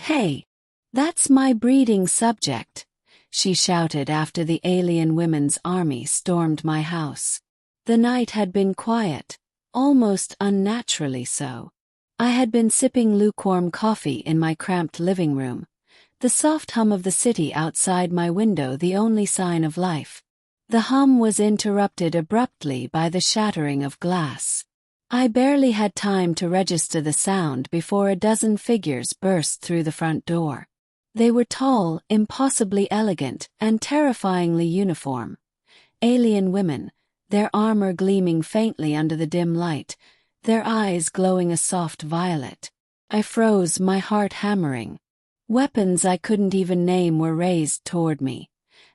"Hey, that's my breeding subject," she shouted after the alien women's army stormed my house. The night had been quiet, almost unnaturally so. I had been sipping lukewarm coffee in my cramped living room, the soft hum of the city outside my window the only sign of life. The hum was interrupted abruptly by the shattering of glass. I barely had time to register the sound before a dozen figures burst through the front door. They were tall, impossibly elegant, and terrifyingly uniform. Alien women, their armor gleaming faintly under the dim light, their eyes glowing a soft violet. I froze, my heart hammering. Weapons I couldn't even name were raised toward me,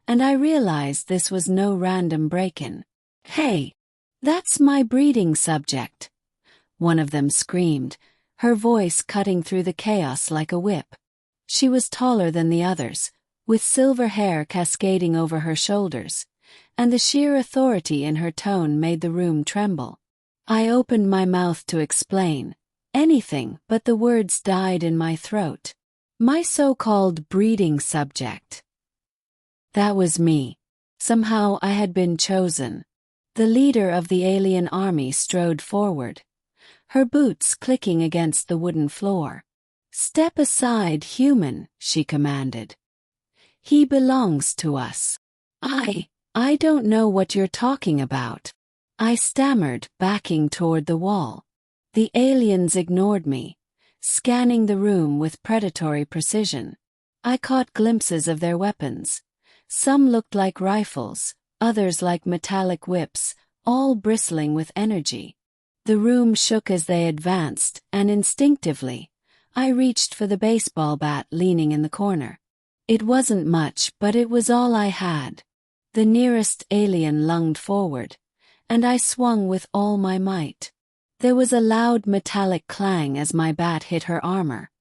and I realized this was no random break-in. "Hey, that's my breeding subject," one of them screamed, her voice cutting through the chaos like a whip. She was taller than the others, with silver hair cascading over her shoulders, and the sheer authority in her tone made the room tremble. I opened my mouth to explain anything, but the words died in my throat. My so-called breeding subject. That was me. Somehow I had been chosen. The leader of the alien army strode forward, her boots clicking against the wooden floor. "Step aside, human," she commanded. "He belongs to us." I don't know what you're talking about," I stammered, backing toward the wall. The aliens ignored me, scanning the room with predatory precision. I caught glimpses of their weapons. Some looked like rifles, others like metallic whips, all bristling with energy. The room shook as they advanced, and instinctively, I reached for the baseball bat leaning in the corner. It wasn't much, but it was all I had. The nearest alien lunged forward, and I swung with all my might. There was a loud metallic clang as my bat hit her armor,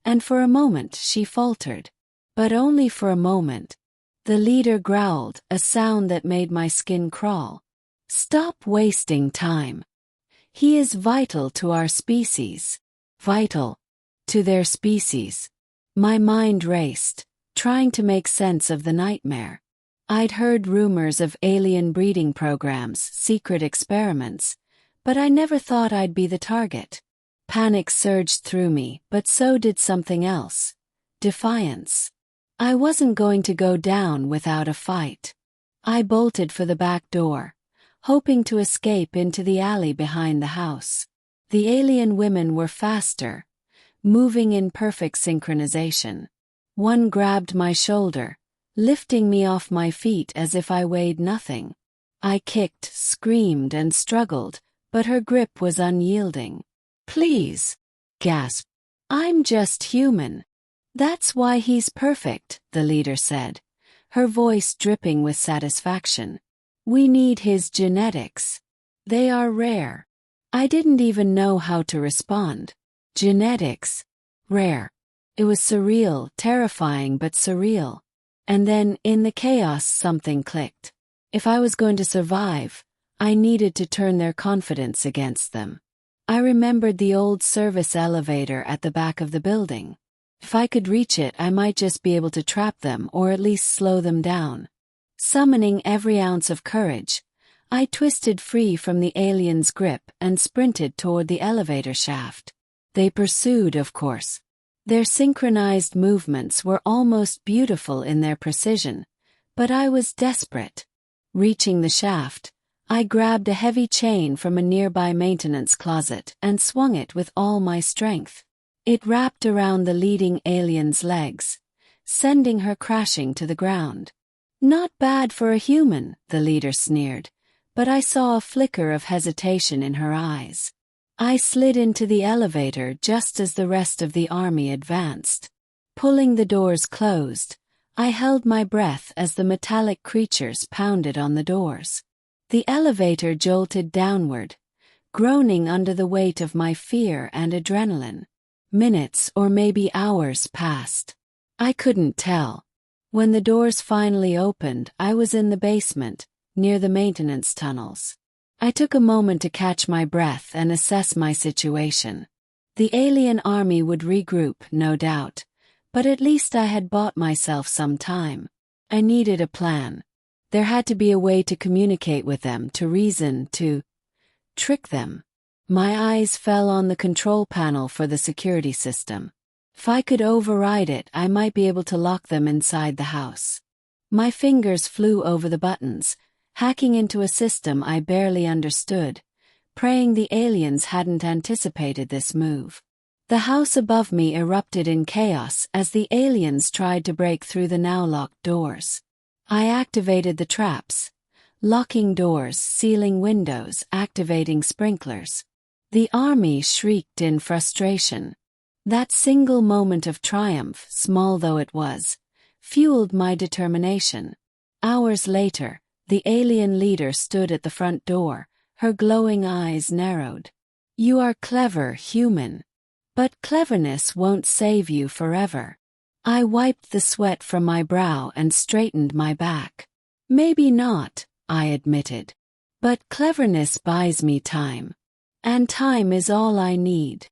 and for a moment she faltered. But only for a moment. The leader growled, a sound that made my skin crawl. "Stop wasting time. He is vital to our species." Vital to their species. My mind raced, trying to make sense of the nightmare. I'd heard rumors of alien breeding programs, secret experiments, but I never thought I'd be the target. Panic surged through me, but so did something else. Defiance. I wasn't going to go down without a fight. I bolted for the back door, hoping to escape into the alley behind the house. The alien women were faster, moving in perfect synchronization. One grabbed my shoulder, lifting me off my feet as if I weighed nothing. I kicked, screamed, and struggled, but her grip was unyielding. "Please," gasped. "I'm just human." "That's why he's perfect," the leader said, her voice dripping with satisfaction. "We need his genetics. They are rare." I didn't even know how to respond. Genetics. Rare. It was surreal, terrifying but surreal. And then, in the chaos, something clicked. If I was going to survive, I needed to turn their confidence against them. I remembered the old service elevator at the back of the building. If I could reach it, I might just be able to trap them or at least slow them down. Summoning every ounce of courage, I twisted free from the alien's grip and sprinted toward the elevator shaft. They pursued, of course. Their synchronized movements were almost beautiful in their precision, but I was desperate. Reaching the shaft, I grabbed a heavy chain from a nearby maintenance closet and swung it with all my strength. It wrapped around the leading alien's legs, sending her crashing to the ground. "Not bad for a human," the leader sneered, but I saw a flicker of hesitation in her eyes. I slid into the elevator just as the rest of the army advanced. Pulling the doors closed, I held my breath as the metallic creatures pounded on the doors. The elevator jolted downward, groaning under the weight of my fear and adrenaline. Minutes or maybe hours passed. I couldn't tell. When the doors finally opened, I was in the basement, near the maintenance tunnels. I took a moment to catch my breath and assess my situation. The alien army would regroup, no doubt, But at least I had bought myself some time. I needed a plan. There had to be a way to communicate with them, to reason, to trick them. My eyes fell on the control panel for the security system. If I could override it, I might be able to lock them inside the house. My fingers flew over the buttons, hacking into a system I barely understood, praying the aliens hadn't anticipated this move. The house above me erupted in chaos as the aliens tried to break through the now locked doors. I activated the traps, locking doors, sealing windows, activating sprinklers. The army shrieked in frustration. That single moment of triumph, small though it was, fueled my determination. Hours later, the alien leader stood at the front door, her glowing eyes narrowed. "You are clever, human. But cleverness won't save you forever." I wiped the sweat from my brow and straightened my back. "Maybe not," I admitted. "But cleverness buys me time. And time is all I need."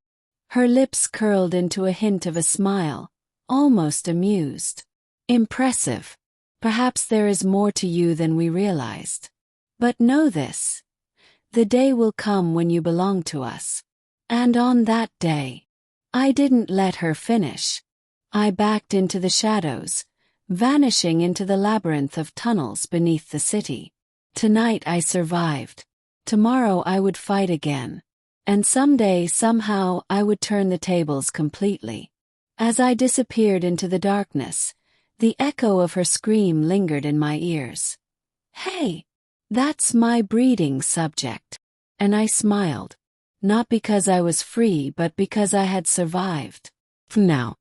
Her lips curled into a hint of a smile, almost amused. "Impressive. Perhaps there is more to you than we realized. But know this. The day will come when you belong to us. And on that day..." I didn't let her finish. I backed into the shadows, vanishing into the labyrinth of tunnels beneath the city. Tonight I survived. Tomorrow I would fight again. And someday, somehow, I would turn the tables completely. As I disappeared into the darkness, the echo of her scream lingered in my ears. "Hey! That's my breeding subject." And I smiled. Not because I was free, but because I had survived. Now,